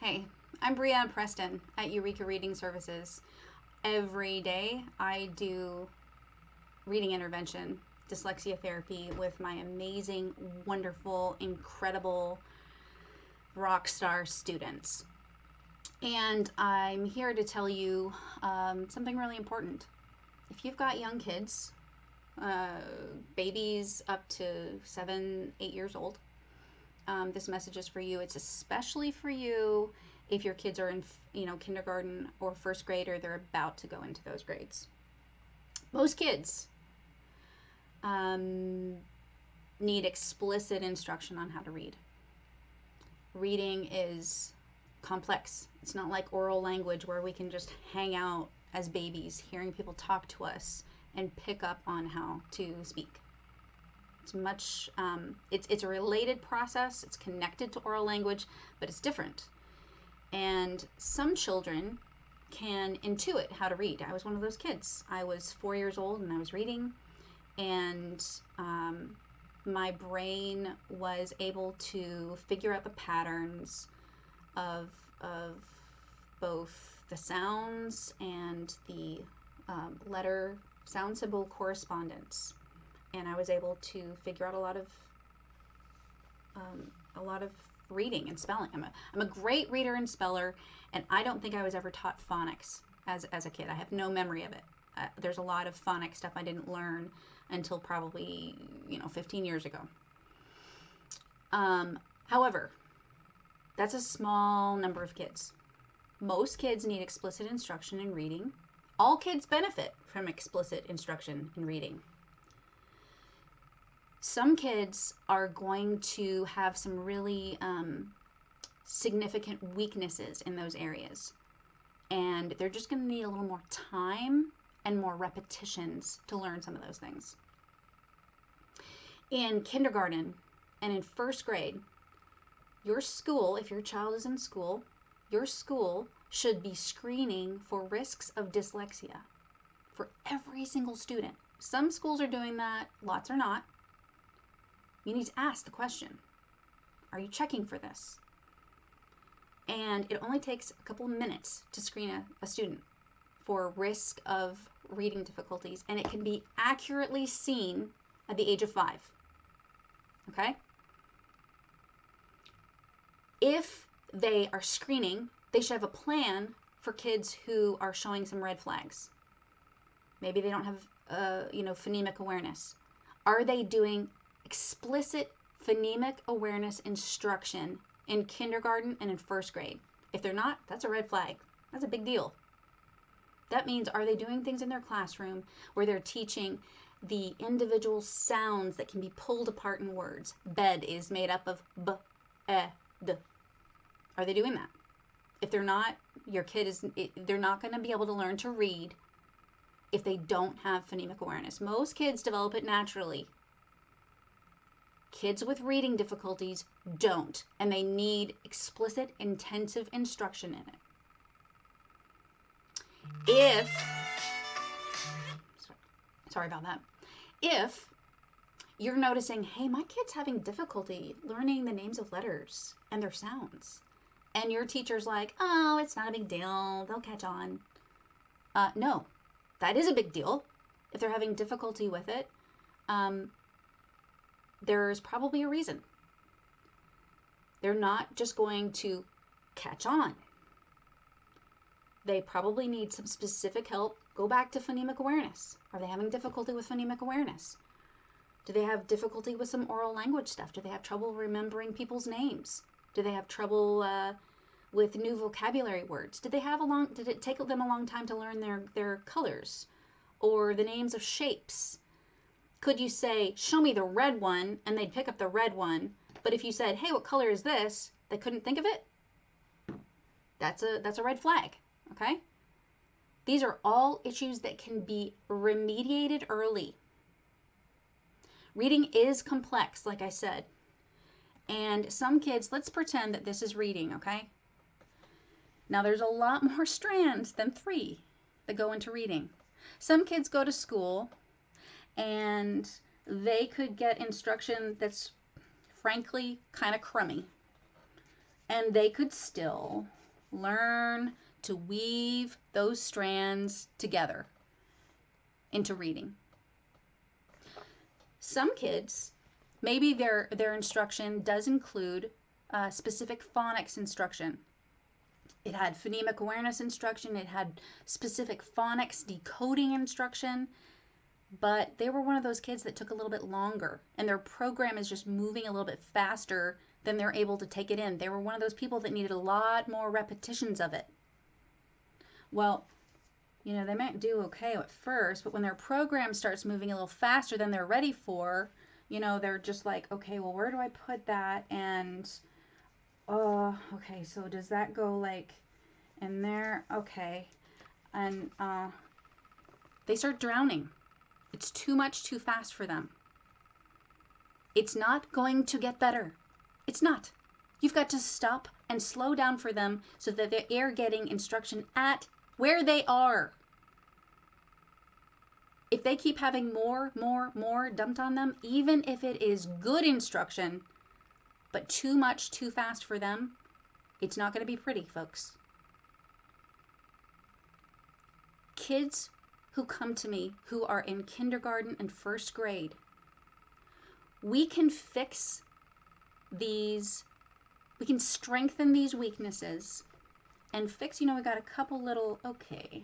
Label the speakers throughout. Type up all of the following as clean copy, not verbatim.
Speaker 1: Hey, I'm Brianna Preston at Eureka Reading Services. Every day I do reading intervention, dyslexia therapy with my amazing, wonderful, incredible rock star students. And I'm here to tell you something really important. If you've got young kids, uh, babies up to 7, 8 years old, this message is for you. It's especially for you if your kids are in, kindergarten or first grade, or they're about to go into those grades. Most kids need explicit instruction on how to read. Reading is complex. It's not like oral language where we can just hang out as babies, hearing people talk to us and pick up on how to speak. It's much, it's a related process. It's connected to oral language, but it's different. And some children can intuit how to read. I was one of those kids. I was 4 years old and I was reading, and my brain was able to figure out the patterns of both the sounds and the letter sound symbol correspondence. And I was able to figure out a lot of reading and spelling. I'm a great reader and speller, and I don't think I was ever taught phonics as a kid. I have no memory of it. There's a lot of phonics stuff I didn't learn until probably 15 years ago. However, that's a small number of kids. Most kids need explicit instruction in reading. All kids benefit from explicit instruction in reading. Some kids are going to have some really significant weaknesses in those areas, and they're just going to need a little more time and more repetitions to learn some of those things. In kindergarten and in first grade, your school, if your child is in school, your school should be screening for risks of dyslexia for every single student. Some schools are doing that, lots are not. You need to ask the question, are you checking for this? And it only takes a couple of minutes to screen a student for risk of reading difficulties, and it can be accurately seen at the age of 5. Okay? If they are screening, they should have a plan for kids who are showing some red flags. Maybe they don't have phonemic awareness. Are they doing explicit phonemic awareness instruction in kindergarten and in first grade? If they're not, that's a red flag. That's a big deal. That means, are they doing things in their classroom where they're teaching the individual sounds that can be pulled apart in words? Bed is made up of b, e, d. Are they doing that? If they're not, your kid they're not going to be able to learn to read if they don't have phonemic awareness. Most kids develop it naturally. Kids with reading difficulties don't, and they need explicit, intensive instruction in it. Sorry about that. If you're noticing, hey, my kid's having difficulty learning the names of letters and their sounds, and your teacher's like, oh, it's not a big deal, they'll catch on. No, that is a big deal. If they're having difficulty with it, there's probably a reason. They're not just going to catch on. They probably need some specific help. Go back to phonemic awareness. Are they having difficulty with phonemic awareness? Do they have difficulty with some oral language stuff? Do they have trouble remembering people's names? Do they have trouble with new vocabulary words? Did it take them a long time to learn their colors or the names of shapes? Could you say, show me the red one, and they'd pick up the red one, but if you said, hey, what color is this, they couldn't think of it? That's a red flag, okay? These are all issues that can be remediated early. Reading is complex, like I said, and some kids, let's pretend that this is reading, okay? Now, there's a lot more strands than 3 that go into reading. Some kids go to school and they could get instruction that's frankly kind of crummy. And they could still learn to weave those strands together into reading. Some kids, maybe their instruction does include specific phonics instruction. It had phonemic awareness instruction, it had specific phonics decoding instruction, but they were one of those kids that took a little bit longer, and their program is just moving a little bit faster than they're able to take it in. They were one of those people that needed a lot more repetitions of it. Well, they might do okay at first, but when their program starts moving a little faster than they're ready for, they're just like, okay, well, where do I put that? And, okay, so does that go like in there? Okay. And they start drowning. It's too much too fast for them. It's not going to get better. It's not. You've got to stop and slow down for them so that they're getting instruction at where they are. If they keep having more dumped on them, even if it is good instruction, but too much too fast for them, it's not going to be pretty, folks. Kids who come to me who are in kindergarten and first grade, we can fix these, we can strengthen these weaknesses and fix, we got a couple little, okay,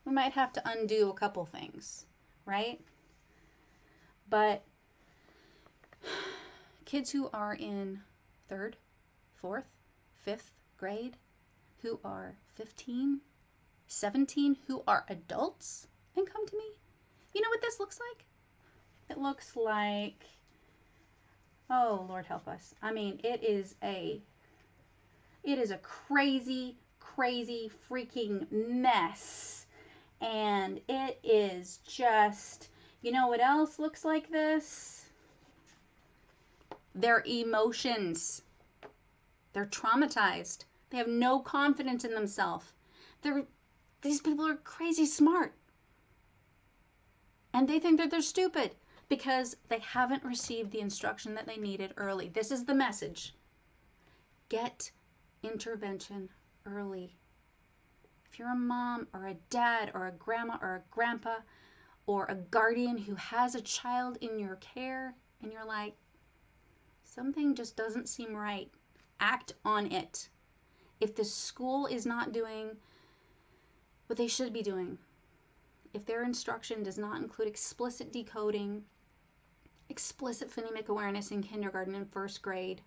Speaker 1: we might have to undo a couple things, right? But kids who are in 3rd, 4th, 5th grade, who are 15, 17, who are adults and come to me, you know what this looks like? It looks like, oh, Lord help us. I mean, it is a crazy, crazy freaking mess. And it is just, what else looks like this? Their emotions. They're traumatized. They have no confidence in themselves. These people are crazy smart. And they think that they're stupid because they haven't received the instruction that they needed early. This is the message. Get intervention early. If you're a mom or a dad or a grandma or a grandpa or a guardian who has a child in your care and you're like, something just doesn't seem right, act on it. If the school is not doing what they should be doing, if their instruction does not include explicit decoding, explicit phonemic awareness in kindergarten and first grade,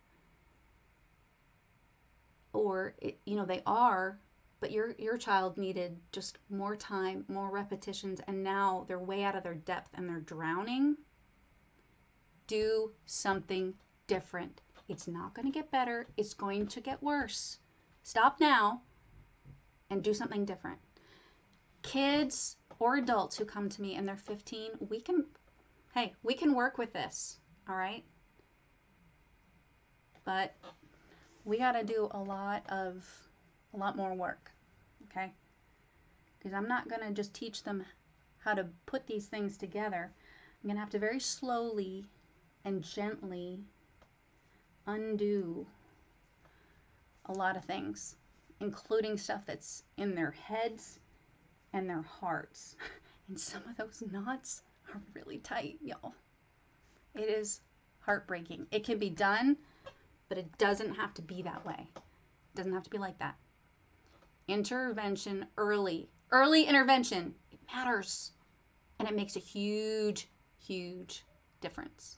Speaker 1: or they are, but your child needed just more time, more repetitions, and now they're way out of their depth and they're drowning, do something different. It's not going to get better. It's going to get worse. Stop now and do something different. Kids or adults who come to me and they're 15, we can work with this, all right? But we got to do a lot more work, okay? Because I'm not going to just teach them how to put these things together. I'm going to have to very slowly and gently undo a lot of things, including stuff that's in their heads and their hearts. And some of those knots are really tight, y'all. It is heartbreaking. It can be done, but it doesn't have to be that way. It doesn't have to be like that. Intervention early. Early intervention. It matters. And it makes a huge, huge difference.